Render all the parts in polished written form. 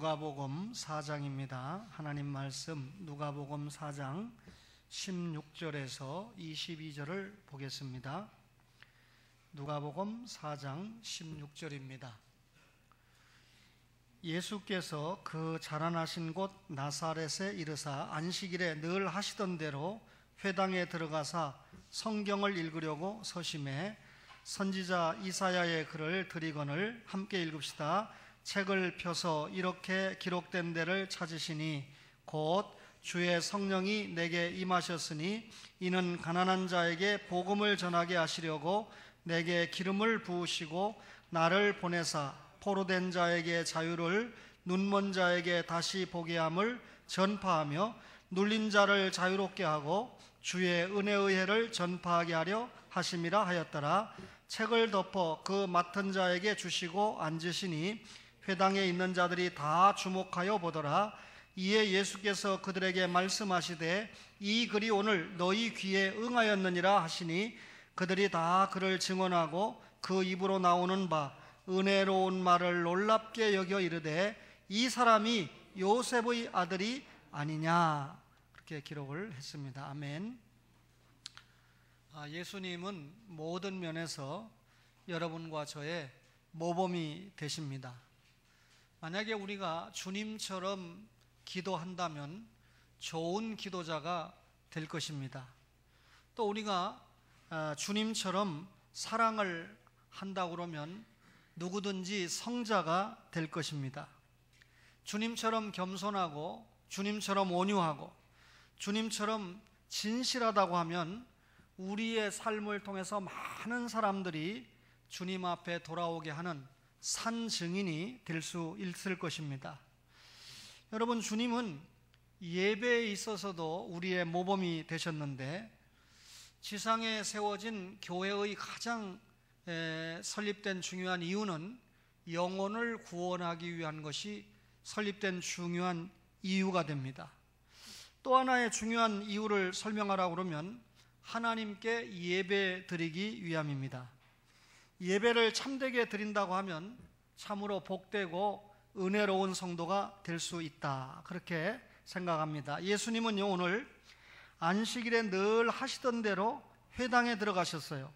누가복음 4장입니다. 하나님 말씀 누가복음 4장 16절에서 22절을 보겠습니다. 누가복음 4장 16절입니다. 예수께서 그 자라나신 곳 나사렛에 이르사 안식일에 늘 하시던 대로 회당에 들어가사 성경을 읽으려고 서심해 선지자 이사야의 글을 드리거늘 함께 읽읍시다. 책을 펴서 이렇게 기록된 데를 찾으시니 곧 주의 성령이 내게 임하셨으니 이는 가난한 자에게 복음을 전하게 하시려고 내게 기름을 부으시고 나를 보내사 포로된 자에게 자유를 눈먼 자에게 다시 보게 함을 전파하며 눌린 자를 자유롭게 하고 주의 은혜의 해를 전파하게 하려 하심이라 하였더라. 책을 덮어 그 맡은 자에게 주시고 앉으시니 회당에 있는 자들이 다 주목하여 보더라. 이에 예수께서 그들에게 말씀하시되 이 글이 오늘 너희 귀에 응하였느니라 하시니 그들이 다 그를 증언하고 그 입으로 나오는 바 은혜로운 말을 놀랍게 여겨 이르되 이 사람이 요셉의 아들이 아니냐, 그렇게 기록을 했습니다. 아멘. 예수님은 모든 면에서 여러분과 저의 모범이 되십니다. 만약에 우리가 주님처럼 기도한다면 좋은 기도자가 될 것입니다. 또 우리가 주님처럼 사랑을 한다고 그러면 누구든지 성자가 될 것입니다. 주님처럼 겸손하고 주님처럼 온유하고 주님처럼 진실하다고 하면 우리의 삶을 통해서 많은 사람들이 주님 앞에 돌아오게 하는 산 증인이 될 수 있을 것입니다. 여러분, 주님은 예배에 있어서도 우리의 모범이 되셨는데 지상에 세워진 교회의 가장 설립된 중요한 이유는 영혼을 구원하기 위한 것이 설립된 중요한 이유가 됩니다. 또 하나의 중요한 이유를 설명하라고 그러면 하나님께 예배 드리기 위함입니다. 예배를 참되게 드린다고 하면 참으로 복되고 은혜로운 성도가 될 수 있다, 그렇게 생각합니다. 예수님은요, 오늘 안식일에 늘 하시던 대로 회당에 들어가셨어요.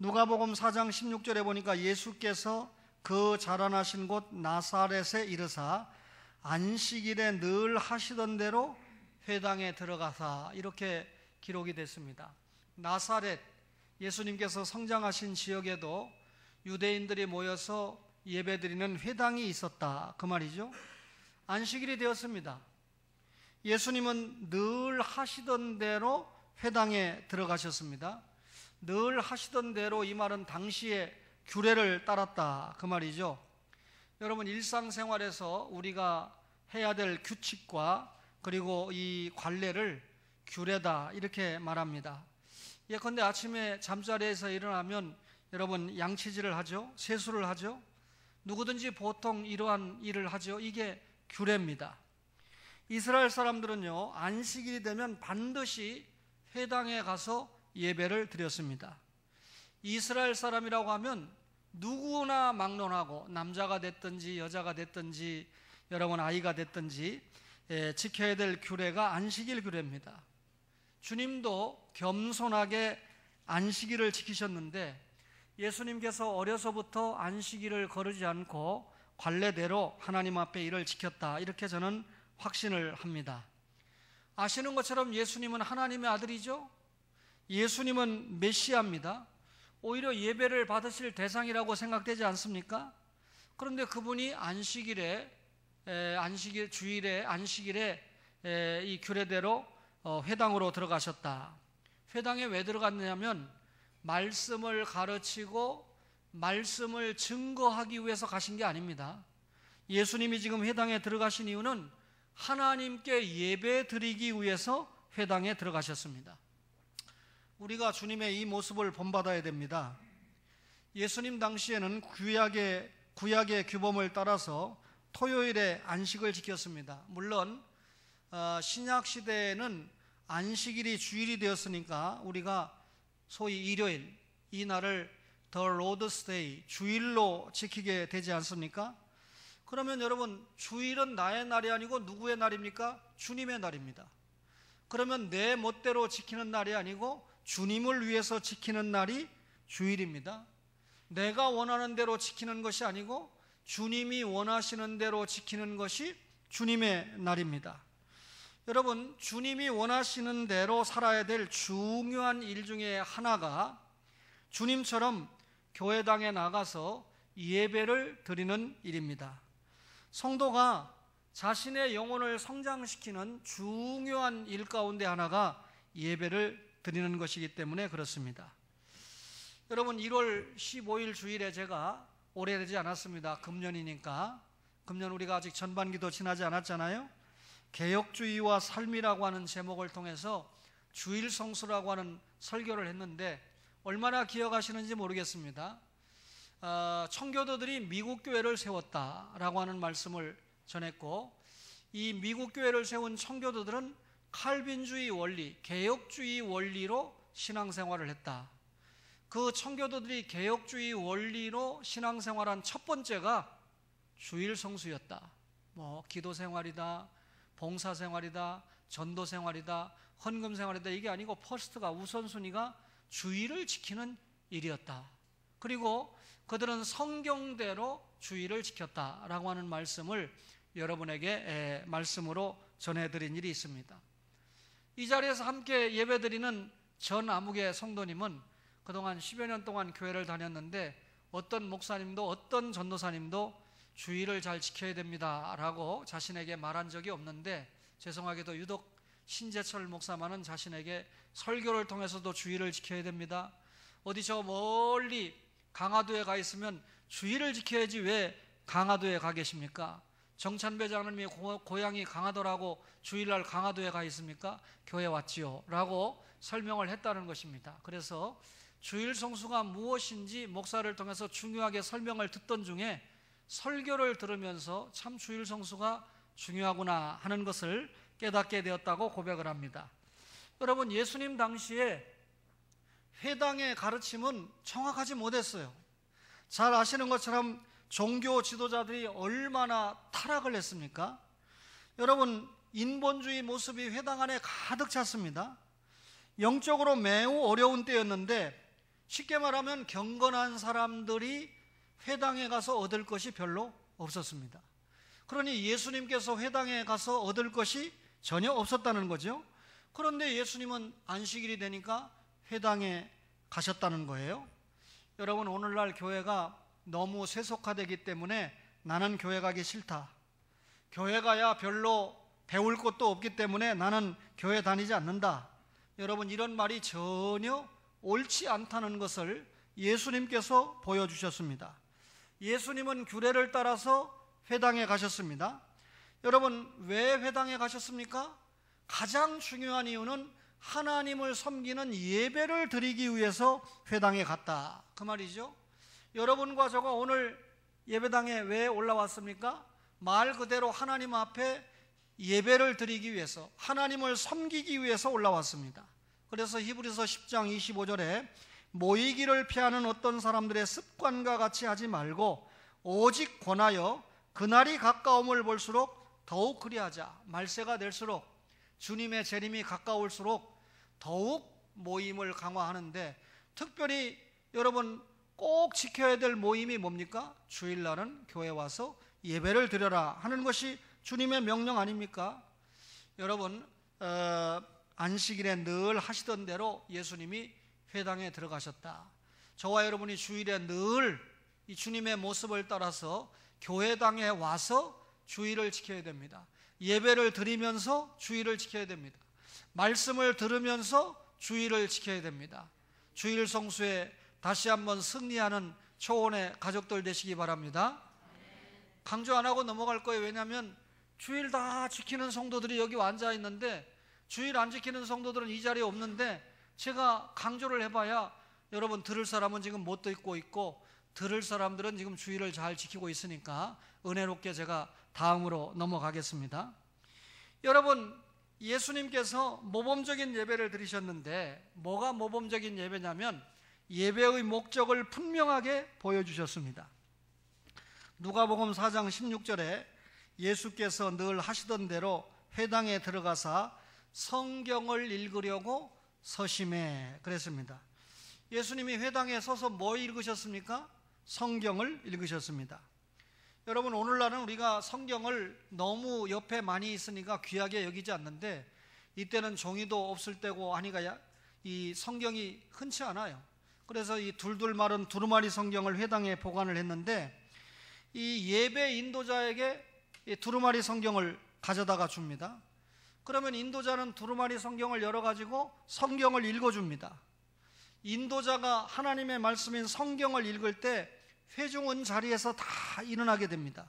누가복음 4장 16절에 보니까 예수께서 그 자라나신 곳 나사렛에 이르사 안식일에 늘 하시던 대로 회당에 들어가사, 이렇게 기록이 됐습니다. 나사렛, 예수님께서 성장하신 지역에도 유대인들이 모여서 예배드리는 회당이 있었다, 그 말이죠. 안식일이 되었습니다. 예수님은 늘 하시던 대로 회당에 들어가셨습니다. 늘 하시던 대로, 이 말은 당시의 규례를 따랐다, 그 말이죠. 여러분, 일상생활에서 우리가 해야 될 규칙과 그리고 이 관례를 규례다, 이렇게 말합니다. 예컨대 아침에 잠자리에서 일어나면 여러분 양치질을 하죠. 세수를 하죠. 누구든지 보통 이러한 일을 하죠. 이게 규례입니다. 이스라엘 사람들은요, 안식일이 되면 반드시 회당에 가서 예배를 드렸습니다. 이스라엘 사람이라고 하면 누구나 막론하고 남자가 됐든지 여자가 됐든지 여러분 아이가 됐든지 지켜야 될 규례가 안식일 규례입니다. 주님도 겸손하게 안식일을 지키셨는데 예수님께서 어려서부터 안식일을 거르지 않고 관례대로 하나님 앞에 일을 지켰다, 이렇게 저는 확신을 합니다. 아시는 것처럼 예수님은 하나님의 아들이죠. 예수님은 메시아입니다. 오히려 예배를 받으실 대상이라고 생각되지 않습니까? 그런데 그분이 주일에 안식일에 이 규례대로 회당으로 들어가셨다. 회당에 왜 들어갔느냐면 말씀을 가르치고 말씀을 증거하기 위해서 가신 게 아닙니다. 예수님이 지금 회당에 들어가신 이유는 하나님께 예배 드리기 위해서 회당에 들어가셨습니다. 우리가 주님의 이 모습을 본받아야 됩니다. 예수님 당시에는 구약의 규범을 따라서 토요일에 안식을 지켰습니다. 물론 신약 시대에는 안식일이 주일이 되었으니까 우리가 소위 일요일, 이 날을 The Lord's Day, 주일로 지키게 되지 않습니까? 그러면 여러분, 주일은 나의 날이 아니고 누구의 날입니까? 주님의 날입니다. 그러면 내 멋대로 지키는 날이 아니고 주님을 위해서 지키는 날이 주일입니다. 내가 원하는 대로 지키는 것이 아니고 주님이 원하시는 대로 지키는 것이 주님의 날입니다. 여러분, 주님이 원하시는 대로 살아야 될 중요한 일 중에 하나가 주님처럼 교회당에 나가서 예배를 드리는 일입니다. 성도가 자신의 영혼을 성장시키는 중요한 일 가운데 하나가 예배를 드리는 것이기 때문에 그렇습니다. 여러분, 1월 15일 주일에 제가 오래되지 않았습니다. 금년이니까. 금년 우리가 아직 전반기도 지나지 않았잖아요. 개혁주의와 삶이라고 하는 제목을 통해서 주일 성수라고 하는 설교를 했는데 얼마나 기억하시는지 모르겠습니다. 청교도들이 미국 교회를 세웠다라고 하는 말씀을 전했고, 이 미국 교회를 세운 청교도들은 칼빈주의 원리, 개혁주의 원리로 신앙생활을 했다. 그 청교도들이 개혁주의 원리로 신앙생활한 첫 번째가 주일 성수였다. 기도생활이다, 봉사생활이다, 전도생활이다, 헌금생활이다, 이게 아니고 퍼스트가, 우선순위가 주일을 지키는 일이었다. 그리고 그들은 성경대로 주일을 지켰다라고 하는 말씀을 여러분에게 말씀으로 전해드린 일이 있습니다. 이 자리에서 함께 예배드리는 전 아무개 성도님은 그동안 10여 년 동안 교회를 다녔는데 어떤 목사님도 어떤 전도사님도 주일을 잘 지켜야 됩니다 라고 자신에게 말한 적이 없는데, 죄송하게도 유독 신재철 목사만은 자신에게 설교를 통해서도 주일을 지켜야 됩니다, 어디 저 멀리 강화도에 가 있으면 주일을 지켜야지 왜 강화도에 가 계십니까? 정찬배 장로님이 고향이 강화도라고 주일날 강화도에 가 있습니까? 교회 왔지요 라고 설명을 했다는 것입니다. 그래서 주일 성수가 무엇인지 목사를 통해서 중요하게 설명을 듣던 중에 설교를 들으면서 참 주일 성수가 중요하구나 하는 것을 깨닫게 되었다고 고백을 합니다. 여러분, 예수님 당시에 회당의 가르침은 정확하지 못했어요. 잘 아시는 것처럼 종교 지도자들이 얼마나 타락을 했습니까? 여러분, 인본주의 모습이 회당 안에 가득 찼습니다. 영적으로 매우 어려운 때였는데, 쉽게 말하면 경건한 사람들이 회당에 가서 얻을 것이 별로 없었습니다. 그러니 예수님께서 회당에 가서 얻을 것이 전혀 없었다는 거죠. 그런데 예수님은 안식일이 되니까 회당에 가셨다는 거예요. 여러분, 오늘날 교회가 너무 세속화되기 때문에 나는 교회 가기 싫다, 교회 가야 별로 배울 것도 없기 때문에 나는 교회 다니지 않는다, 여러분, 이런 말이 전혀 옳지 않다는 것을 예수님께서 보여주셨습니다. 예수님은 규례를 따라서 회당에 가셨습니다. 여러분, 왜 회당에 가셨습니까? 가장 중요한 이유는 하나님을 섬기는 예배를 드리기 위해서 회당에 갔다, 그 말이죠. 여러분과 저가 오늘 예배당에 왜 올라왔습니까? 말 그대로 하나님 앞에 예배를 드리기 위해서, 하나님을 섬기기 위해서 올라왔습니다. 그래서 히브리서 10장 25절에 모이기를 피하는 어떤 사람들의 습관과 같이 하지 말고 오직 권하여 그날이 가까움을 볼수록 더욱 그리하자. 말세가 될수록, 주님의 재림이 가까울수록 더욱 모임을 강화하는데, 특별히 여러분 꼭 지켜야 될 모임이 뭡니까? 주일날은 교회 와서 예배를 드려라 하는 것이 주님의 명령 아닙니까? 여러분, 안식일에 늘 하시던 대로 예수님이 회당에 들어가셨다. 저와 여러분이 주일에 늘 이 주님의 모습을 따라서 교회당에 와서 주일을 지켜야 됩니다. 예배를 드리면서 주일을 지켜야 됩니다. 말씀을 들으면서 주일을 지켜야 됩니다. 주일 성수에 다시 한번 승리하는 초원의 가족들 되시기 바랍니다. 강조 안 하고 넘어갈 거예요. 왜냐하면 주일 다 지키는 성도들이 여기 앉아 있는데, 주일 안 지키는 성도들은 이 자리에 없는데, 제가 강조를 해봐야 여러분 들을 사람은 지금 못 듣고 있고, 들을 사람들은 지금 주일을 잘 지키고 있으니까 은혜롭게 제가 다음으로 넘어가겠습니다. 여러분, 예수님께서 모범적인 예배를 드리셨는데, 뭐가 모범적인 예배냐면 예배의 목적을 분명하게 보여주셨습니다. 누가복음 4장 16절에 예수께서 늘 하시던 대로 회당에 들어가사 성경을 읽으려고 서심해 그랬습니다. 예수님이 회당에 서서 뭐 읽으셨습니까? 성경을 읽으셨습니다. 여러분, 오늘날은 우리가 성경을 너무 옆에 많이 있으니까 귀하게 여기지 않는데, 이때는 종이도 없을 때고 하니까 이 성경이 흔치 않아요. 그래서 이 둘둘 마른 두루마리 성경을 회당에 보관을 했는데, 이 예배 인도자에게 이 두루마리 성경을 가져다가 줍니다. 그러면 인도자는 두루마리 성경을 열어가지고 성경을 읽어줍니다. 인도자가 하나님의 말씀인 성경을 읽을 때 회중은 자리에서 다 일어나게 됩니다.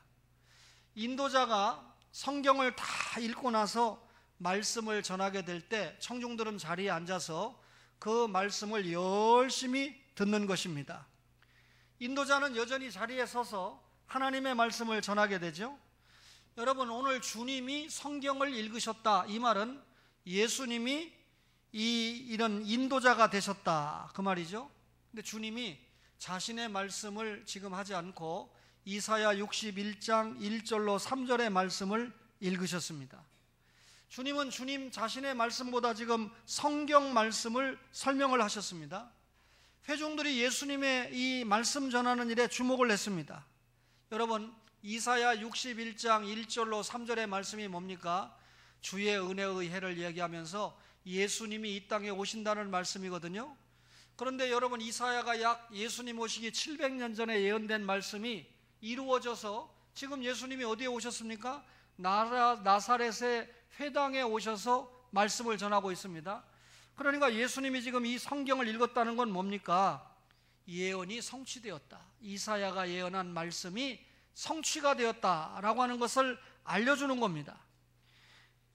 인도자가 성경을 다 읽고 나서 말씀을 전하게 될 때 청중들은 자리에 앉아서 그 말씀을 열심히 듣는 것입니다. 인도자는 여전히 자리에 서서 하나님의 말씀을 전하게 되죠. 여러분, 오늘 주님이 성경을 읽으셨다, 이 말은 예수님이 이런 인도자가 되셨다, 그 말이죠. 근데 주님이 자신의 말씀을 지금 하지 않고 이사야 61장 1절로 3절의 말씀을 읽으셨습니다. 주님은 주님 자신의 말씀보다 지금 성경 말씀을 설명을 하셨습니다. 회중들이 예수님의 이 말씀 전하는 일에 주목을 했습니다. 여러분, 이사야 61장 1절로 3절의 말씀이 뭡니까? 주의 은혜의 해를 얘기하면서 예수님이 이 땅에 오신다는 말씀이거든요. 그런데 여러분, 이사야가 약 예수님 오시기 700년 전에 예언된 말씀이 이루어져서 지금 예수님이 어디에 오셨습니까? 나사렛의 회당에 오셔서 말씀을 전하고 있습니다. 그러니까 예수님이 지금 이 성경을 읽었다는 건 뭡니까? 예언이 성취되었다, 이사야가 예언한 말씀이 성취가 되었다라고 하는 것을 알려주는 겁니다.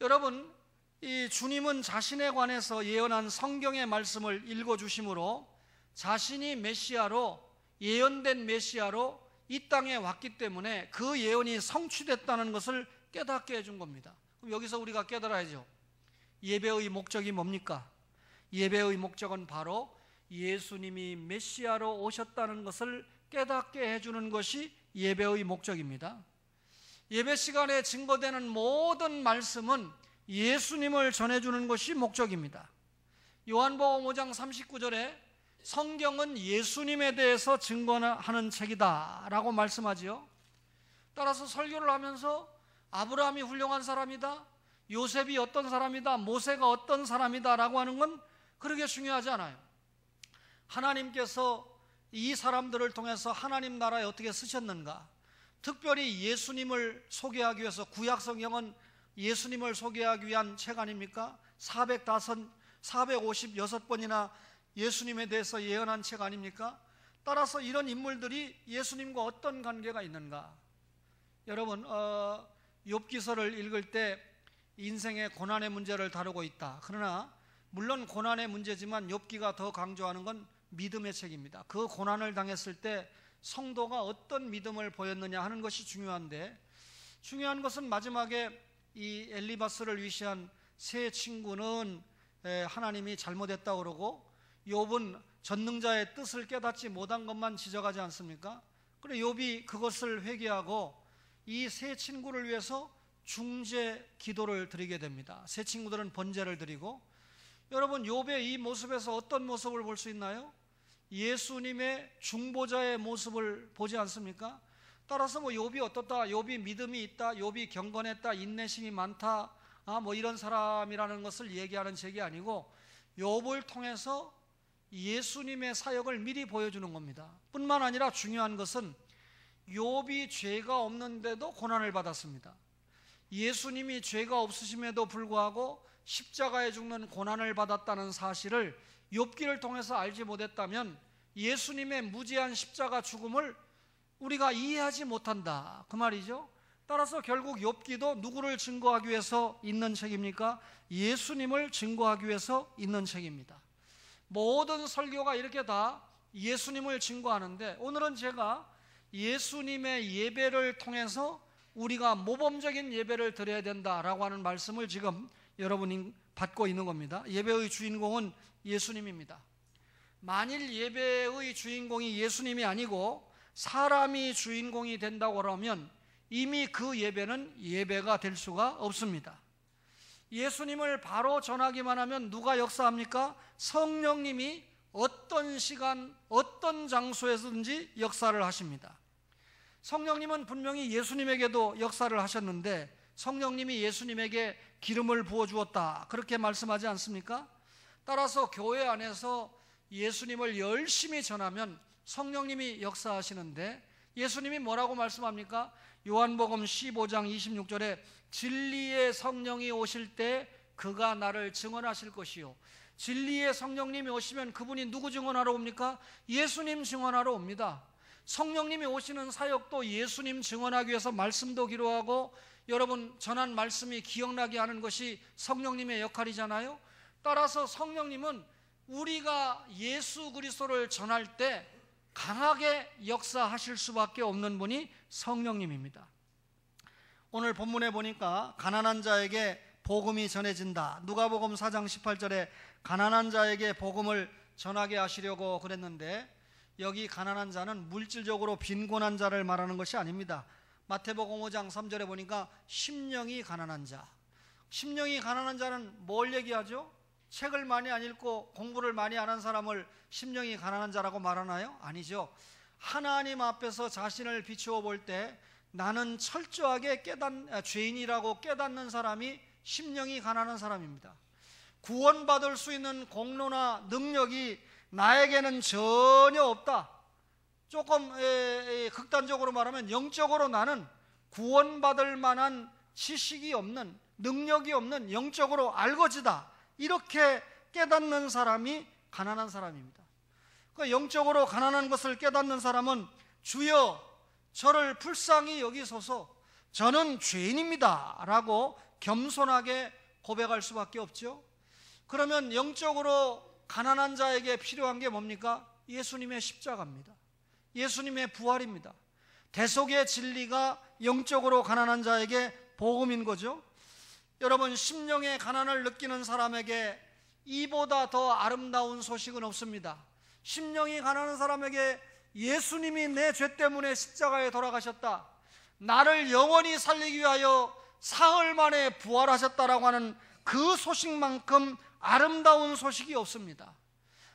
여러분, 이 주님은 자신에 관해서 예언한 성경의 말씀을 읽어주심으로 자신이 메시아로, 예언된 메시아로 이 땅에 왔기 때문에 그 예언이 성취됐다는 것을 깨닫게 해준 겁니다. 그럼 여기서 우리가 깨달아야죠. 예배의 목적이 뭡니까? 예배의 목적은 바로 예수님이 메시아로 오셨다는 것을 깨닫게 해주는 것이 예배의 목적입니다. 예배 시간에 증거되는 모든 말씀은 예수님을 전해주는 것이 목적입니다. 요한복음 5장 39절에 성경은 예수님에 대해서 증거하는 책이다 라고 말씀하지요. 따라서 설교를 하면서 아브라함이 훌륭한 사람이다, 요셉이 어떤 사람이다, 모세가 어떤 사람이다 라고 하는 건 그렇게 중요하지 않아요. 하나님께서 이 사람들을 통해서 하나님 나라에 어떻게 쓰셨는가, 특별히 예수님을 소개하기 위해서, 구약 성경은 예수님을 소개하기 위한 책 아닙니까? 456번이나 예수님에 대해서 예언한 책 아닙니까? 따라서 이런 인물들이 예수님과 어떤 관계가 있는가? 여러분, 욥기서를 읽을 때 인생의 고난의 문제를 다루고 있다. 그러나 물론 고난의 문제지만 욥기가 더 강조하는 건 믿음의 책입니다. 그 고난을 당했을 때 성도가 어떤 믿음을 보였느냐 하는 것이 중요한데, 중요한 것은 마지막에 이 엘리바스를 위시한 세 친구는 하나님이 잘못했다고 그러고 욥은 전능자의 뜻을 깨닫지 못한 것만 지적하지 않습니까? 그래 욥이 그것을 회개하고 이 세 친구를 위해서 중재 기도를 드리게 됩니다. 세 친구들은 번제를 드리고, 여러분, 욥의 이 모습에서 어떤 모습을 볼 수 있나요? 예수님의 중보자의 모습을 보지 않습니까? 따라서 뭐 욥이 어떻다, 욥이 믿음이 있다, 욥이 경건했다, 인내심이 많다, 뭐 이런 사람이라는 것을 얘기하는 책이 아니고 욥을 통해서 예수님의 사역을 미리 보여주는 겁니다. 뿐만 아니라 중요한 것은 욥이 죄가 없는데도 고난을 받았습니다. 예수님이 죄가 없으심에도 불구하고 십자가에 죽는 고난을 받았다는 사실을 욥기를 통해서 알지 못했다면 예수님의 무지한 십자가 죽음을 우리가 이해하지 못한다, 그 말이죠. 따라서 결국 욥기도 누구를 증거하기 위해서 있는 책입니까? 예수님을 증거하기 위해서 있는 책입니다. 모든 설교가 이렇게 다 예수님을 증거하는데, 오늘은 제가 예수님의 예배를 통해서 우리가 모범적인 예배를 드려야 된다라고 하는 말씀을 지금 여러분이 받고 있는 겁니다. 예배의 주인공은 예수님입니다. 만일 예배의 주인공이 예수님이 아니고 사람이 주인공이 된다고 하면 이미 그 예배는 예배가 될 수가 없습니다. 예수님을 바로 전하기만 하면 누가 역사합니까? 성령님이 어떤 시간, 어떤 장소에서든지 역사를 하십니다. 성령님은 분명히 예수님에게도 역사를 하셨는데 성령님이 예수님에게 기름을 부어주었다, 그렇게 말씀하지 않습니까? 따라서 교회 안에서 예수님을 열심히 전하면 성령님이 역사하시는데 예수님이 뭐라고 말씀합니까? 요한복음 15장 26절에 진리의 성령이 오실 때 그가 나를 증언하실 것이요. 진리의 성령님이 오시면 그분이 누구 증언하러 옵니까? 예수님 증언하러 옵니다. 성령님이 오시는 사역도 예수님 증언하기 위해서 말씀도 기록하고 여러분 전한 말씀이 기억나게 하는 것이 성령님의 역할이잖아요. 따라서 성령님은 우리가 예수 그리스도를 전할 때 강하게 역사하실 수밖에 없는 분이 성령님입니다. 오늘 본문에 보니까 가난한 자에게 복음이 전해진다. 누가복음 4장 18절에 가난한 자에게 복음을 전하게 하시려고 그랬는데 여기 가난한 자는 물질적으로 빈곤한 자를 말하는 것이 아닙니다. 마태복음 5장 3절에 보니까 심령이 가난한 자. 심령이 가난한 자는 뭘 얘기하죠? 책을 많이 안 읽고 공부를 많이 안 한 사람을 심령이 가난한 자라고 말하나요? 아니죠. 하나님 앞에서 자신을 비추어 볼 때 나는 철저하게 죄인이라고 깨닫는 사람이 심령이 가난한 사람입니다. 구원받을 수 있는 공로나 능력이 나에게는 전혀 없다. 조금 극단적으로 말하면 영적으로 나는 구원받을 만한 지식이 없는, 능력이 없는, 영적으로 알거지다, 이렇게 깨닫는 사람이 가난한 사람입니다. 그 영적으로 가난한 것을 깨닫는 사람은 주여 저를 불쌍히 여기소서, 저는 죄인입니다 라고 겸손하게 고백할 수밖에 없죠. 그러면 영적으로 가난한 자에게 필요한 게 뭡니까? 예수님의 십자가입니다. 예수님의 부활입니다. 대속의 진리가 영적으로 가난한 자에게 복음인 거죠. 여러분, 심령의 가난을 느끼는 사람에게 이보다 더 아름다운 소식은 없습니다. 심령이 가난한 사람에게 예수님이 내 죄 때문에 십자가에 돌아가셨다, 나를 영원히 살리기 위하여 사흘 만에 부활하셨다라고 하는 그 소식만큼 아름다운 소식이 없습니다.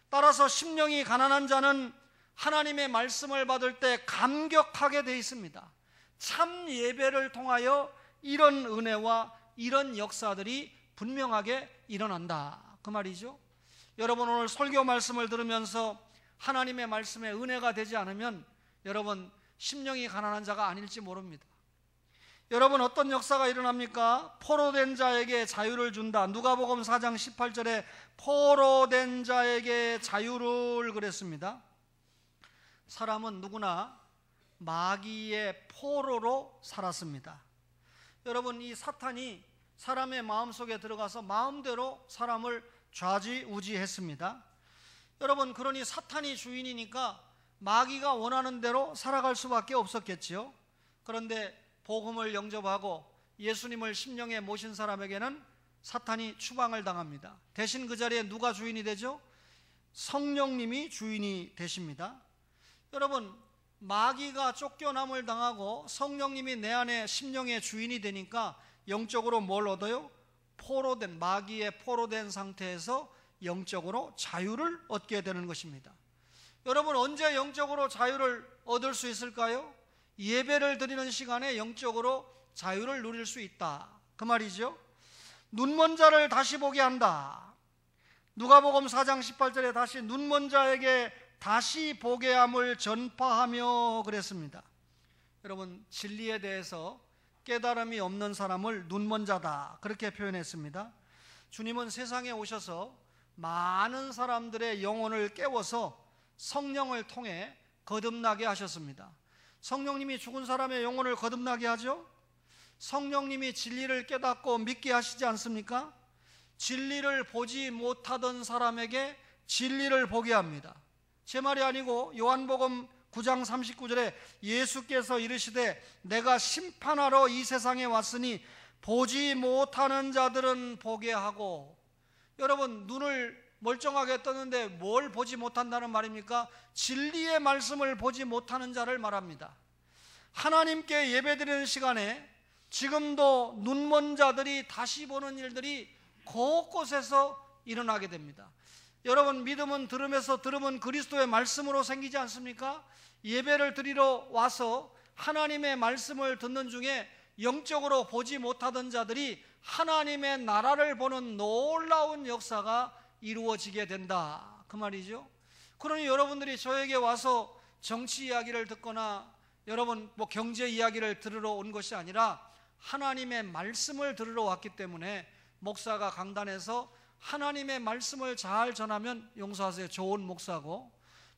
따라서 심령이 가난한 자는 하나님의 말씀을 받을 때 감격하게 되어 있습니다. 참 예배를 통하여 이런 은혜와 이런 역사들이 분명하게 일어난다, 그 말이죠. 여러분, 오늘 설교 말씀을 들으면서 하나님의 말씀에 은혜가 되지 않으면 여러분 심령이 가난한 자가 아닐지 모릅니다. 여러분, 어떤 역사가 일어납니까? 포로된 자에게 자유를 준다. 누가복음 4장 18절에 포로된 자에게 자유를 그랬습니다. 사람은 누구나 마귀의 포로로 살았습니다. 여러분, 이 사탄이 사람의 마음속에 들어가서 마음대로 사람을 좌지우지했습니다. 여러분, 그러니 사탄이 주인이니까 마귀가 원하는 대로 살아갈 수밖에 없었겠지요. 그런데 복음을 영접하고 예수님을 심령에 모신 사람에게는 사탄이 추방을 당합니다. 대신 그 자리에 누가 주인이 되죠? 성령님이 주인이 되십니다. 여러분, 마귀가 쫓겨남을 당하고 성령님이 내 안에 심령의 주인이 되니까 영적으로 뭘 얻어요? 포로된, 마귀의 포로된 상태에서 영적으로 자유를 얻게 되는 것입니다. 여러분, 언제 영적으로 자유를 얻을 수 있을까요? 예배를 드리는 시간에 영적으로 자유를 누릴 수 있다, 그 말이죠. 눈먼 자를 다시 보게 한다. 누가복음 4장 18절에 다시 눈먼 자에게 다시 보게 함을 전파하며 그랬습니다. 여러분, 진리에 대해서 깨달음이 없는 사람을 눈먼 자다, 그렇게 표현했습니다. 주님은 세상에 오셔서 많은 사람들의 영혼을 깨워서 성령을 통해 거듭나게 하셨습니다. 성령님이 죽은 사람의 영혼을 거듭나게 하죠. 성령님이 진리를 깨닫고 믿게 하시지 않습니까? 진리를 보지 못하던 사람에게 진리를 보게 합니다. 제 말이 아니고 요한복음 9장 39절에 예수께서 이르시되 내가 심판하러 이 세상에 왔으니 보지 못하는 자들은 보게 하고, 여러분, 눈을 멀쩡하게 떴는데 뭘 보지 못한다는 말입니까? 진리의 말씀을 보지 못하는 자를 말합니다. 하나님께 예배드리는 시간에 지금도 눈먼 자들이 다시 보는 일들이 곳곳에서 일어나게 됩니다. 여러분, 믿음은 들음에서, 들음은 그리스도의 말씀으로 생기지 않습니까? 예배를 드리러 와서 하나님의 말씀을 듣는 중에 영적으로 보지 못하던 자들이 하나님의 나라를 보는 놀라운 역사가 이루어지게 된다, 그 말이죠. 그러니 여러분들이 저에게 와서 정치 이야기를 듣거나 여러분 경제 이야기를 들으러 온 것이 아니라 하나님의 말씀을 들으러 왔기 때문에 목사가 강단에서 하나님의 말씀을 잘 전하면, 용서하세요, 좋은 목사고,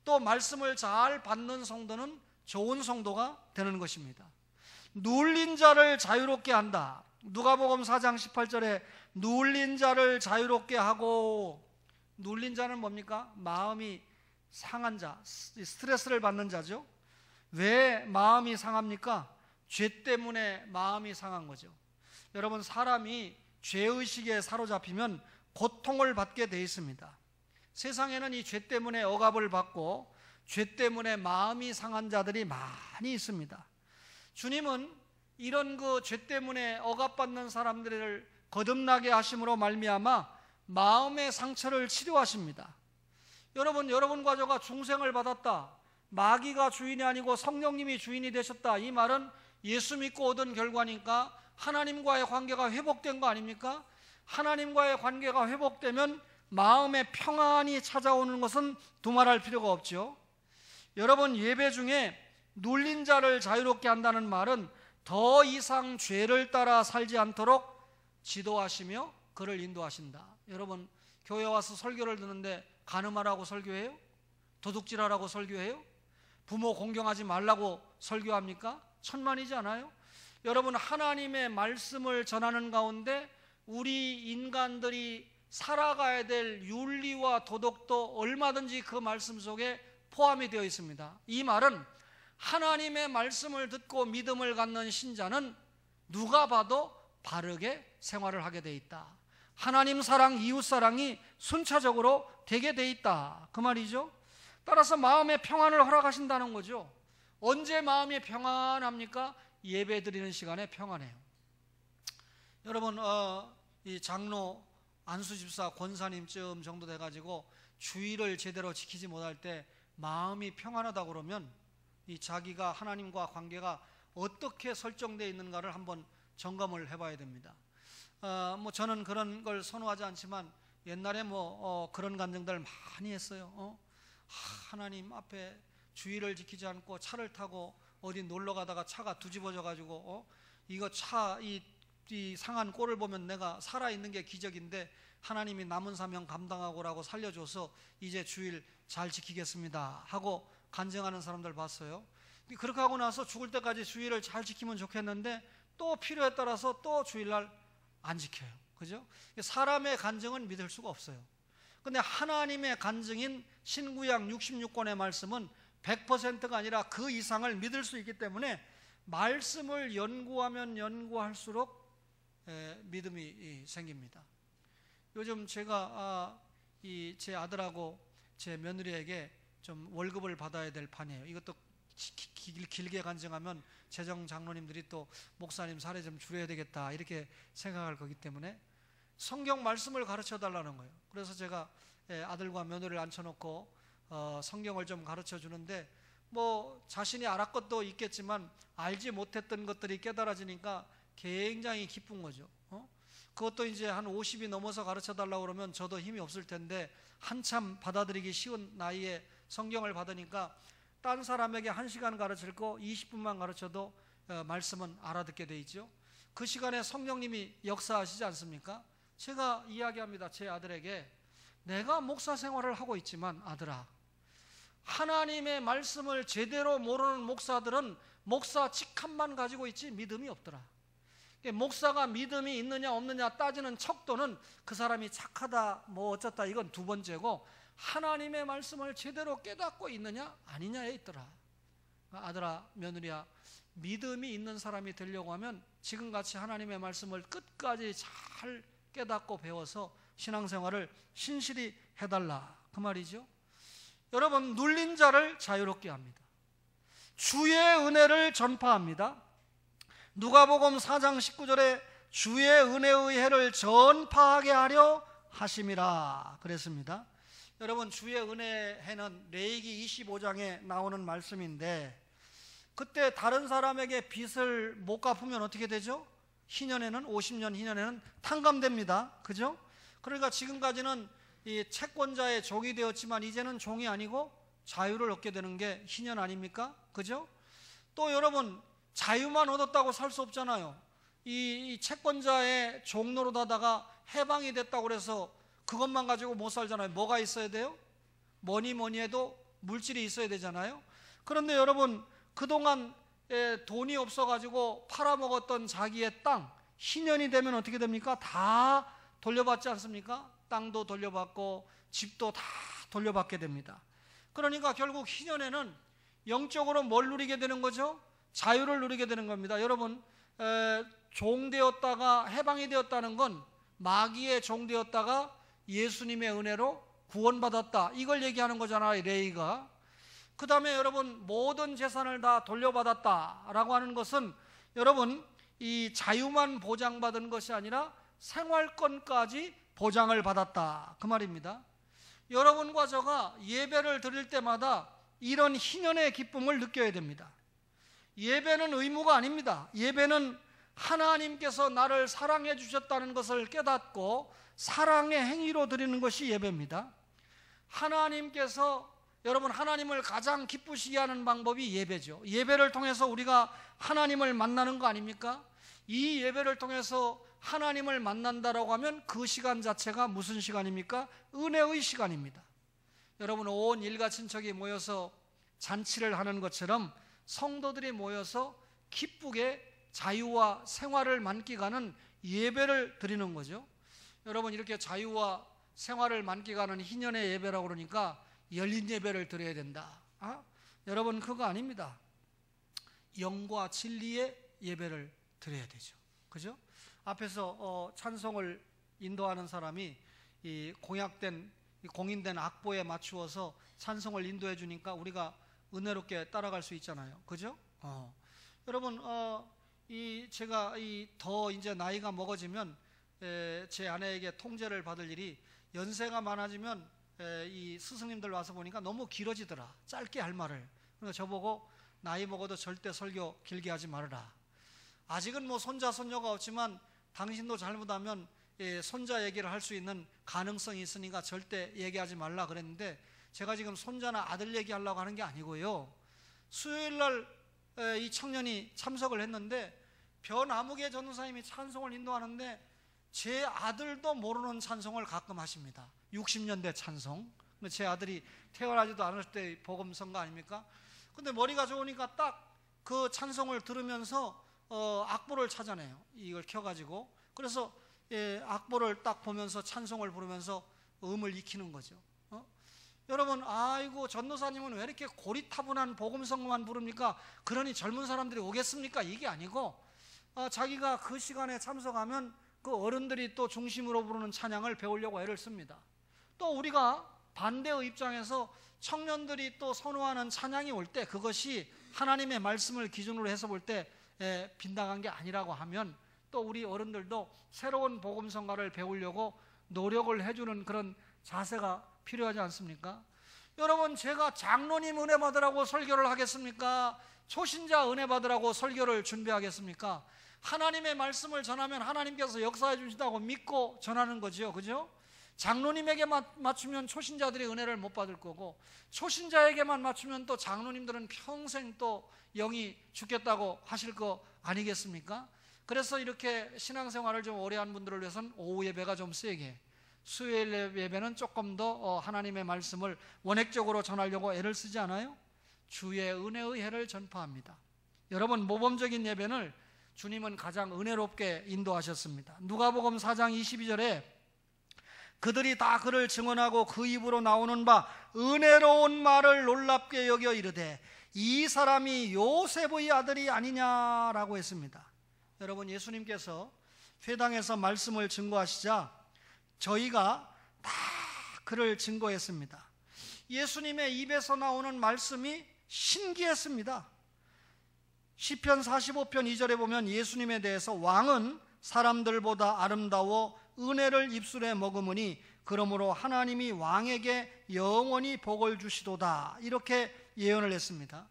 또 말씀을 잘 받는 성도는 좋은 성도가 되는 것입니다. 눌린 자를 자유롭게 한다. 누가복음 4장 18절에 눌린 자를 자유롭게 하고, 눌린 자는 뭡니까? 마음이 상한 자, 스트레스를 받는 자죠. 왜 마음이 상합니까? 죄 때문에 마음이 상한 거죠. 여러분, 사람이 죄의식에 사로잡히면 고통을 받게 돼 있습니다. 세상에는 이 죄 때문에 억압을 받고 죄 때문에 마음이 상한 자들이 많이 있습니다. 주님은 이런 그 죄 때문에 억압받는 사람들을 거듭나게 하심으로 말미암아 마음의 상처를 치료하십니다. 여러분과 저가 중생을 받았다, 마귀가 주인이 아니고 성령님이 주인이 되셨다, 이 말은 예수 믿고 얻은 결과니까 하나님과의 관계가 회복된 거 아닙니까? 하나님과의 관계가 회복되면 마음의 평안이 찾아오는 것은 두말할 필요가 없죠. 여러분, 예배 중에 눌린 자를 자유롭게 한다는 말은 더 이상 죄를 따라 살지 않도록 지도하시며 그를 인도하신다. 여러분, 교회 와서 설교를 듣는데 간음하라고 설교해요? 도둑질하라고 설교해요? 부모 공경하지 말라고 설교합니까? 천만이지 않아요? 여러분, 하나님의 말씀을 전하는 가운데 우리 인간들이 살아가야 될 윤리와 도덕도 얼마든지 그 말씀 속에 포함이 되어 있습니다. 이 말은 하나님의 말씀을 듣고 믿음을 갖는 신자는 누가 봐도 바르게 생활을 하게 돼 있다. 하나님 사랑, 이웃 사랑이 순차적으로 되게 돼 있다, 그 말이죠. 따라서 마음의 평안을 허락하신다는 거죠. 언제 마음이 평안합니까? 예배 드리는 시간에 평안해요. 여러분, 이 장로 안수집사 권사님쯤 정도 돼가지고 주의를 제대로 지키지 못할 때 마음이 평안하다 그러면 이 자기가 하나님과 관계가 어떻게 설정되어 있는가를 한번 점검을 해봐야 됩니다. 저는 그런 걸 선호하지 않지만 옛날에 그런 간증들 많이 했어요. 하나님 앞에 주의를 지키지 않고 차를 타고 어디 놀러 가다가 차가 뒤집어져 가지고 이거 차 이 상한 꼴을 보면 내가 살아있는 게 기적인데 하나님이 남은 사명 감당하고라고 살려줘서 이제 주일 잘 지키겠습니다 하고 간증하는 사람들 봤어요. 그렇게 하고 나서 죽을 때까지 주일을 잘 지키면 좋겠는데 또 필요에 따라서 또 주일날 안 지켜요. 그죠? 사람의 간증은 믿을 수가 없어요. 근데 하나님의 간증인 신구약 66권의 말씀은 100%가 아니라 그 이상을 믿을 수 있기 때문에 말씀을 연구하면 연구할수록 믿음이 생깁니다. 요즘 제가 제 아들하고 제 며느리에게 좀 월급을 받아야 될 판이에요. 이것도 길게 간증하면 재정 장로님들이 또 목사님 사례 좀 줄여야 되겠다 이렇게 생각할 거기 때문에 성경 말씀을 가르쳐 달라는 거예요. 그래서 제가 아들과 며느리를 앉혀놓고 성경을 좀 가르쳐 주는데 자신이 알았 것도 있겠지만 알지 못했던 것들이 깨달아지니까 굉장히 기쁜 거죠. 그것도 이제 한 50이 넘어서 가르쳐 달라고 그러면 저도 힘이 없을 텐데 한참 받아들이기 쉬운 나이에 성경을 받으니까 딴 사람에게 1시간 가르칠 거 20분만 가르쳐도 말씀은 알아듣게 돼 있죠. 그 시간에 성령님이 역사하시지 않습니까? 제가 이야기합니다. 제 아들에게, 내가 목사 생활을 하고 있지만 아들아, 하나님의 말씀을 제대로 모르는 목사들은 목사 직함만 가지고 있지 믿음이 없더라. 목사가 믿음이 있느냐 없느냐 따지는 척도는 그 사람이 착하다 어쩌다 이건 두 번째고 하나님의 말씀을 제대로 깨닫고 있느냐 아니냐에 있더라. 아들아, 며느리야, 믿음이 있는 사람이 되려고 하면 지금같이 하나님의 말씀을 끝까지 잘 깨닫고 배워서 신앙생활을 신실히 해달라 그 말이죠. 여러분, 눌린 자를 자유롭게 합니다. 주의 은혜를 전파합니다. 누가복음 4장 19절에 주의 은혜의 해를 전파하게 하려 하심이라 그랬습니다. 여러분, 주의 은혜 해는 레위기 25장에 나오는 말씀인데, 그때 다른 사람에게 빚을 못 갚으면 어떻게 되죠? 희년에는 50년 희년에는 탕감됩니다. 그죠? 그러니까 지금까지는 이 채권자의 종이 되었지만 이제는 종이 아니고 자유를 얻게 되는 게 희년 아닙니까? 그죠? 또 여러분, 자유만 얻었다고 살 수 없잖아요. 이 채권자의 종노릇하다가 해방이 됐다고 그래서 그것만 가지고 못 살잖아요. 뭐가 있어야 돼요? 뭐니 해도 물질이 있어야 되잖아요. 그런데 여러분, 그동안 돈이 없어가지고 팔아먹었던 자기의 땅, 희년이 되면 어떻게 됩니까? 다 돌려받지 않습니까? 땅도 돌려받고 집도 다 돌려받게 됩니다. 그러니까 결국 희년에는 영적으로 뭘 누리게 되는 거죠? 자유를 누리게 되는 겁니다. 여러분, 종되었다가 해방이 되었다는 건 마귀의 종되었다가 예수님의 은혜로 구원받았다, 이걸 얘기하는 거잖아요, 레위가. 그 다음에 여러분, 모든 재산을 다 돌려받았다라고 하는 것은 여러분, 이 자유만 보장받은 것이 아니라 생활권까지 보장을 받았다 그 말입니다. 여러분과 저가 예배를 드릴 때마다 이런 희년의 기쁨을 느껴야 됩니다. 예배는 의무가 아닙니다. 예배는 하나님께서 나를 사랑해 주셨다는 것을 깨닫고 사랑의 행위로 드리는 것이 예배입니다. 하나님께서, 여러분, 하나님을 가장 기쁘시게 하는 방법이 예배죠. 예배를 통해서 우리가 하나님을 만나는 거 아닙니까? 이 예배를 통해서 하나님을 만난다라고 하면 그 시간 자체가 무슨 시간입니까? 은혜의 시간입니다. 여러분, 온 일가 친척이 모여서 잔치를 하는 것처럼 성도들이 모여서 기쁘게 자유와 생활을 만끽하는 예배를 드리는 거죠. 여러분, 이렇게 자유와 생활을 만끽하는 희년의 예배라고 그러니까 열린 예배를 드려야 된다. 여러분, 그거 아닙니다. 영과 진리의 예배를 드려야 되죠. 그죠? 앞에서 찬송을 인도하는 사람이 이 공인된 악보에 맞추어서 찬송을 인도해 주니까 우리가 은혜롭게 따라갈 수 있잖아요. 그죠? 여러분, 제가 더 이제 나이가 먹어지면 제 아내에게 통제를 받을 일이, 연세가 많아지면 이 스승님들 와서 보니까 너무 길어지더라, 짧게 할 말을. 그러니까 저보고 나이 먹어도 절대 설교 길게 하지 말아라. 아직은 뭐 손자 손녀가 없지만 당신도 잘못하면 손자 얘기를 할 수 있는 가능성이 있으니까 절대 얘기하지 말라 그랬는데, 제가 지금 손자나 아들 얘기하려고 하는 게 아니고요. 수요일날 이 청년이 참석을 했는데 변아무개 전도사님이 찬송을 인도하는데 제 아들도 모르는 찬송을 가끔 하십니다. 60년대 찬송. 제 아들이 태어나지도 않을 때 복음선 거 아닙니까? 근데 머리가 좋으니까 딱 그 찬송을 들으면서 악보를 찾아내요. 이걸 켜가지고. 그래서 악보를 딱 보면서 찬송을 부르면서 음을 익히는 거죠. 여러분, 아이고 전도사님은 왜 이렇게 고리타분한 복음성만 부릅니까? 그러니 젊은 사람들이 오겠습니까? 이게 아니고 자기가 그 시간에 참석하면 그 어른들이 또 중심으로 부르는 찬양을 배우려고 애를 씁니다. 또 우리가 반대의 입장에서 청년들이 또 선호하는 찬양이 올 때 그것이 하나님의 말씀을 기준으로 해서 볼 때 빈당한 게 아니라고 하면 또 우리 어른들도 새로운 복음성가를 배우려고 노력을 해주는 그런 자세가 필요하지 않습니까? 여러분, 제가 장로님 은혜 받으라고 설교를 하겠습니까? 초신자 은혜 받으라고 설교를 준비하겠습니까? 하나님의 말씀을 전하면 하나님께서 역사해 주신다고 믿고 전하는 거죠. 그죠? 장로님에게 맞추면 초신자들이 은혜를 못 받을 거고, 초신자에게만 맞추면 또 장로님들은 평생 또 영이 죽겠다고 하실 거 아니겠습니까? 그래서 이렇게 신앙생활을 좀 오래 한 분들을 위해서는 오후 예배가 좀 세게, 수요일 예배는 조금 더 하나님의 말씀을 원액적으로 전하려고 애를 쓰지 않아요? 주의 은혜의 해를 전파합니다. 여러분, 모범적인 예배를 주님은 가장 은혜롭게 인도하셨습니다. 누가복음 4장 22절에 그들이 다 그를 증언하고 그 입으로 나오는 바 은혜로운 말을 놀랍게 여겨 이르되 이 사람이 요셉의 아들이 아니냐라고 했습니다. 여러분, 예수님께서 회당에서 말씀을 증거하시자 저희가 다 그를 증거했습니다. 예수님의 입에서 나오는 말씀이 신기했습니다. 시편 45편 2절에 보면 예수님에 대해서 왕은 사람들보다 아름다워 은혜를 입술에 머금으니 그러므로 하나님이 왕에게 영원히 복을 주시도다, 이렇게 예언을 했습니다.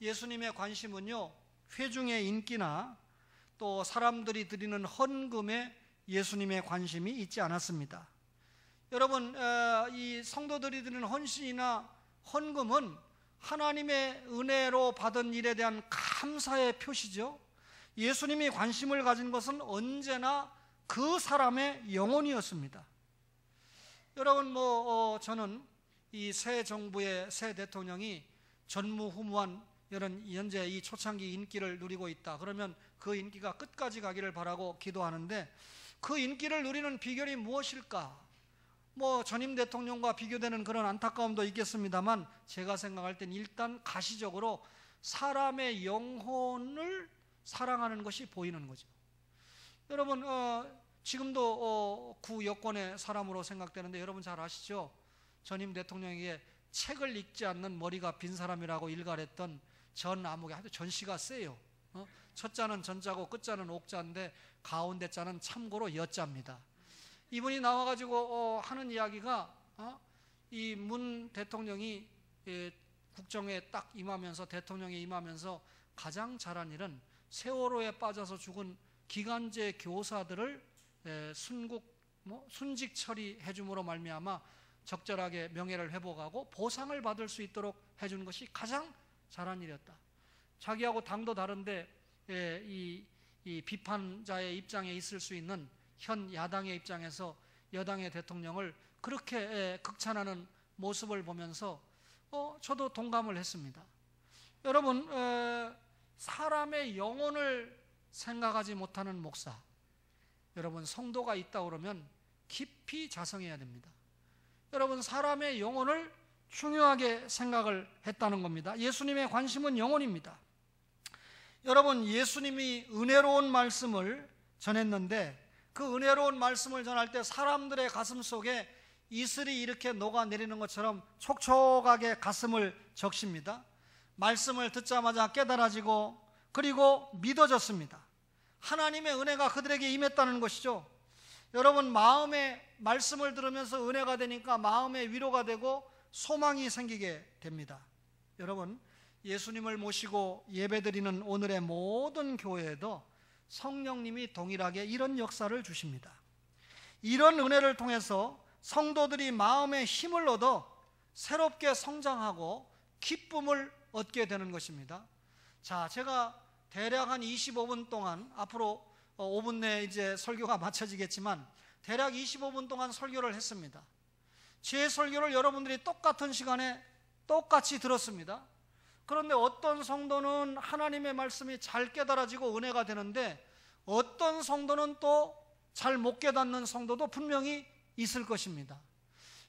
예수님의 관심은요, 회중의 인기나 또 사람들이 드리는 헌금에 예수님의 관심이 있지 않았습니다. 여러분, 이 성도들이 드리는 헌신이나 헌금은 하나님의 은혜로 받은 일에 대한 감사의 표시죠. 예수님이 관심을 가진 것은 언제나 그 사람의 영혼이었습니다. 여러분, 저는 이 새 정부의 새 대통령이 전무후무한 이런 현재 이 초창기 인기를 누리고 있다. 그러면 그 인기가 끝까지 가기를 바라고 기도하는데, 그 인기를 누리는 비결이 무엇일까? 전임 대통령과 비교되는 그런 안타까움도 있겠습니다만, 제가 생각할 땐 일단 가시적으로 사람의 영혼을 사랑하는 것이 보이는 거죠. 여러분, 지금도 구 여권의 사람으로 생각되는데, 여러분 잘 아시죠? 전임 대통령에게 책을 읽지 않는 머리가 빈 사람이라고 일갈했던 전 아무개, 하여튼 전 씨가 세요. 첫 자는 전자고 끝 자는 옥자인데 가운데 자는 참고로 여자입니다. 이분이 나와가지고 하는 이야기가, 이 문 대통령이 국정에 딱 임하면서, 대통령에 임하면서 가장 잘한 일은 세월호에 빠져서 죽은 기간제 교사들을 순직 처리해 줌으로 말미암아 적절하게 명예를 회복하고 보상을 받을 수 있도록 해주는 것이 가장 잘한 일이었다. 자기하고 당도 다른데 이 비판자의 입장에 있을 수 있는 현 야당의 입장에서 여당의 대통령을 그렇게 극찬하는 모습을 보면서 저도 동감을 했습니다. 여러분, 사람의 영혼을 생각하지 못하는 목사, 여러분 성도가 있다 그러면 깊이 자성해야 됩니다. 여러분, 사람의 영혼을 중요하게 생각을 했다는 겁니다. 예수님의 관심은 영혼입니다. 여러분, 예수님이 은혜로운 말씀을 전했는데, 그 은혜로운 말씀을 전할 때 사람들의 가슴 속에 이슬이 이렇게 녹아내리는 것처럼 촉촉하게 가슴을 적십니다. 말씀을 듣자마자 깨달아지고 그리고 믿어졌습니다. 하나님의 은혜가 그들에게 임했다는 것이죠. 여러분, 마음에 말씀을 들으면서 은혜가 되니까 마음에 위로가 되고 소망이 생기게 됩니다. 여러분, 예수님을 모시고 예배드리는 오늘의 모든 교회에도 성령님이 동일하게 이런 역사를 주십니다. 이런 은혜를 통해서 성도들이 마음의 힘을 얻어 새롭게 성장하고 기쁨을 얻게 되는 것입니다. 자, 제가 대략 한 25분 동안, 앞으로 5분 내에 이제 설교가 마쳐지겠지만 대략 25분 동안 설교를 했습니다. 제 설교를 여러분들이 똑같은 시간에 똑같이 들었습니다. 그런데 어떤 성도는 하나님의 말씀이 잘 깨달아지고 은혜가 되는데, 어떤 성도는 또 잘 못 깨닫는 성도도 분명히 있을 것입니다.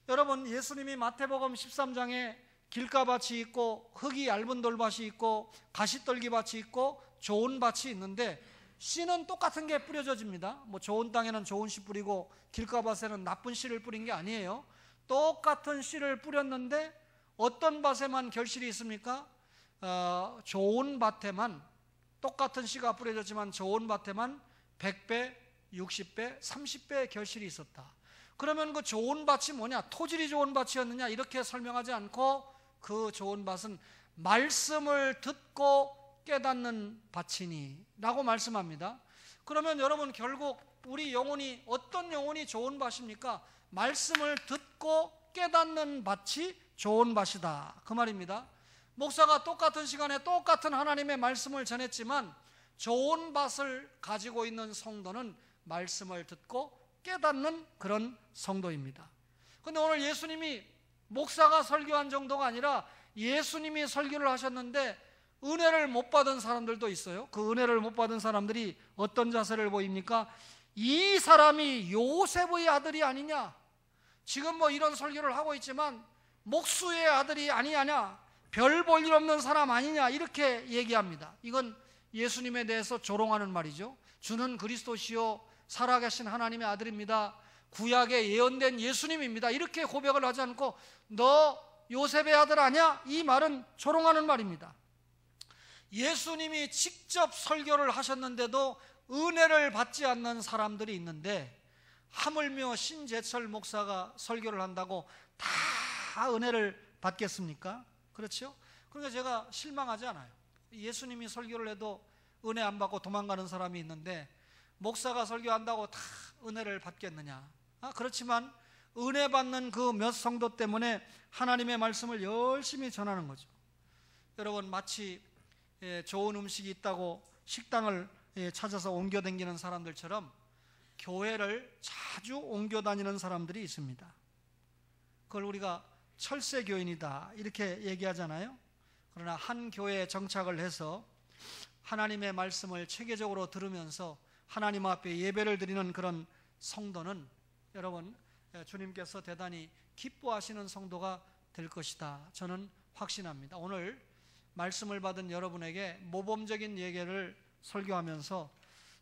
여러분, 예수님이 마태복음 13장에 길가밭이 있고 흙이 얇은 돌밭이 있고 가시떨기밭이 있고 좋은 밭이 있는데, 씨는 똑같은 게 뿌려져집니다. 좋은 땅에는 좋은 씨 뿌리고 길가밭에는 나쁜 씨를 뿌린 게 아니에요. 똑같은 씨를 뿌렸는데 어떤 밭에만 결실이 있습니까? 좋은 밭에만, 똑같은 씨가 뿌려졌지만 좋은 밭에만 100배, 60배, 30배의 결실이 있었다. 그러면 그 좋은 밭이 뭐냐? 토질이 좋은 밭이었느냐? 이렇게 설명하지 않고 그 좋은 밭은 말씀을 듣고 깨닫는 밭이니 라고 말씀합니다. 그러면 여러분, 결국 우리 영혼이, 어떤 영혼이 좋은 밭입니까? 말씀을 듣고 깨닫는 밭이 좋은 밭이다, 그 말입니다. 목사가 똑같은 시간에 똑같은 하나님의 말씀을 전했지만 좋은 밭을 가지고 있는 성도는 말씀을 듣고 깨닫는 그런 성도입니다. 그런데 오늘 예수님이 목사가 설교한 정도가 아니라 예수님이 설교를 하셨는데 은혜를 못 받은 사람들도 있어요. 그 은혜를 못 받은 사람들이 어떤 자세를 보입니까? 이 사람이 요셉의 아들이 아니냐, 지금 이런 설교를 하고 있지만 목수의 아들이 아니냐, 별 볼 일 없는 사람 아니냐, 이렇게 얘기합니다. 이건 예수님에 대해서 조롱하는 말이죠. 주는 그리스도시요 살아계신 하나님의 아들입니다. 구약에 예언된 예수님입니다. 이렇게 고백을 하지 않고 너 요셉의 아들 아냐? 이 말은 조롱하는 말입니다. 예수님이 직접 설교를 하셨는데도 은혜를 받지 않는 사람들이 있는데 하물며 신재철 목사가 설교를 한다고 다 은혜를 받겠습니까? 그렇죠? 그러니까 제가 실망하지 않아요. 예수님이 설교를 해도 은혜 안 받고 도망가는 사람이 있는데 목사가 설교한다고 다 은혜를 받겠느냐? 그렇지만 은혜 받는 그 몇 성도 때문에 하나님의 말씀을 열심히 전하는 거죠. 여러분, 마치 좋은 음식이 있다고 식당을 찾아서 옮겨 다니는 사람들처럼 교회를 자주 옮겨 다니는 사람들이 있습니다. 그걸 우리가 철새교인이다 이렇게 얘기하잖아요. 그러나 한 교회에 정착을 해서 하나님의 말씀을 체계적으로 들으면서 하나님 앞에 예배를 드리는 그런 성도는 여러분, 주님께서 대단히 기뻐하시는 성도가 될 것이다, 저는 확신합니다. 오늘 말씀을 받은 여러분에게 모범적인 예배를 설교하면서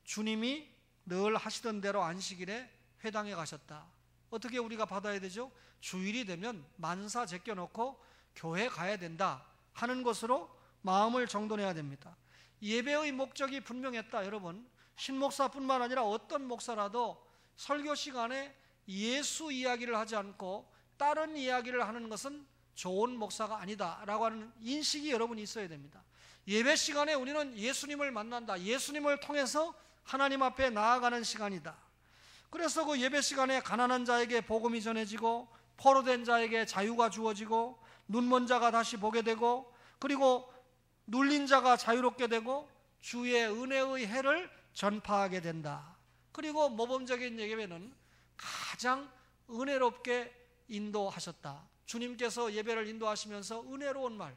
주님이 늘 하시던 대로 안식일에 회당에 가셨다. 어떻게 우리가 받아야 되죠? 주일이 되면 만사 제껴놓고 교회 가야 된다 하는 것으로 마음을 정돈해야 됩니다. 예배의 목적이 분명했다. 여러분, 신목사뿐만 아니라 어떤 목사라도 설교 시간에 예수 이야기를 하지 않고 다른 이야기를 하는 것은 좋은 목사가 아니다라고 하는 인식이 여러분이 있어야 됩니다. 예배 시간에 우리는 예수님을 만난다. 예수님을 통해서 하나님 앞에 나아가는 시간이다. 그래서 그 예배 시간에 가난한 자에게 복음이 전해지고 포로된 자에게 자유가 주어지고 눈먼 자가 다시 보게 되고 그리고 눌린 자가 자유롭게 되고 주의 은혜의 해를 전파하게 된다. 그리고 모범적인 예배는 가장 은혜롭게 인도하셨다. 주님께서 예배를 인도하시면서 은혜로운 말,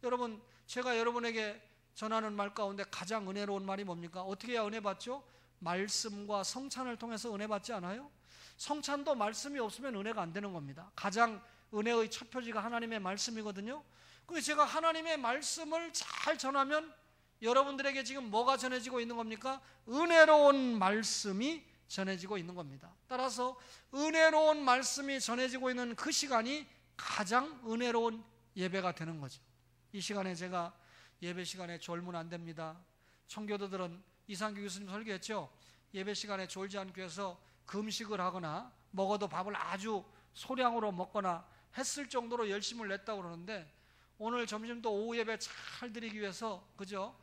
여러분, 제가 여러분에게 전하는 말 가운데 가장 은혜로운 말이 뭡니까? 어떻게 해야 은혜 받죠? 말씀과 성찬을 통해서 은혜 받지 않아요? 성찬도 말씀이 없으면 은혜가 안 되는 겁니다. 가장 은혜의 첫 표지가 하나님의 말씀이거든요. 그래서 제가 하나님의 말씀을 잘 전하면 여러분들에게 지금 뭐가 전해지고 있는 겁니까? 은혜로운 말씀이 전해지고 있는 겁니다. 따라서 은혜로운 말씀이 전해지고 있는 그 시간이 가장 은혜로운 예배가 되는 거죠. 이 시간에 제가 예배 시간에 졸면 안 됩니다. 청교도들은 이상규 교수님 설교했죠. 예배 시간에 졸지 않기 위해서 금식을 하거나 먹어도 밥을 아주 소량으로 먹거나 했을 정도로 열심을 냈다고 그러는데 오늘 점심도 오후 예배 잘 드리기 위해서, 그죠?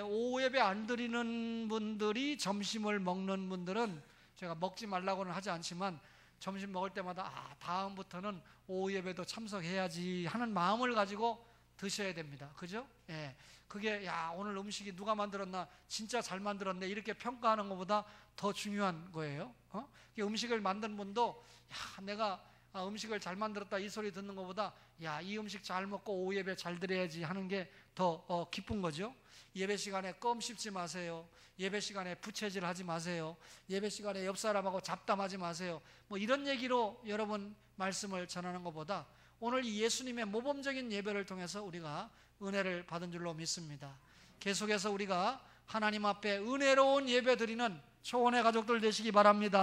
오후 예배 안 드리는 분들이 점심을 먹는 분들은 제가 먹지 말라고는 하지 않지만 점심 먹을 때마다 다음부터는 오후 예배도 참석해야지 하는 마음을 가지고 드셔야 됩니다. 그죠? 예. 그게 오늘 음식이 누가 만들었나, 진짜 잘 만들었네, 이렇게 평가하는 것보다 더 중요한 거예요. 음식을 만든 분도 내가 음식을 잘 만들었다 이 소리 듣는 것보다 이 음식 잘 먹고 오후 예배 잘 드려야지 하는 게 더 기쁜 거죠. 예배 시간에 껌 씹지 마세요. 예배 시간에 부채질 하지 마세요. 예배 시간에 옆 사람하고 잡담하지 마세요. 뭐 이런 얘기로 여러분 말씀을 전하는 것보다 오늘 이 예수님의 모범적인 예배를 통해서 우리가 은혜를 받은 줄로 믿습니다. 계속해서 우리가 하나님 앞에 은혜로운 예배 드리는 초원의 가족들 되시기 바랍니다.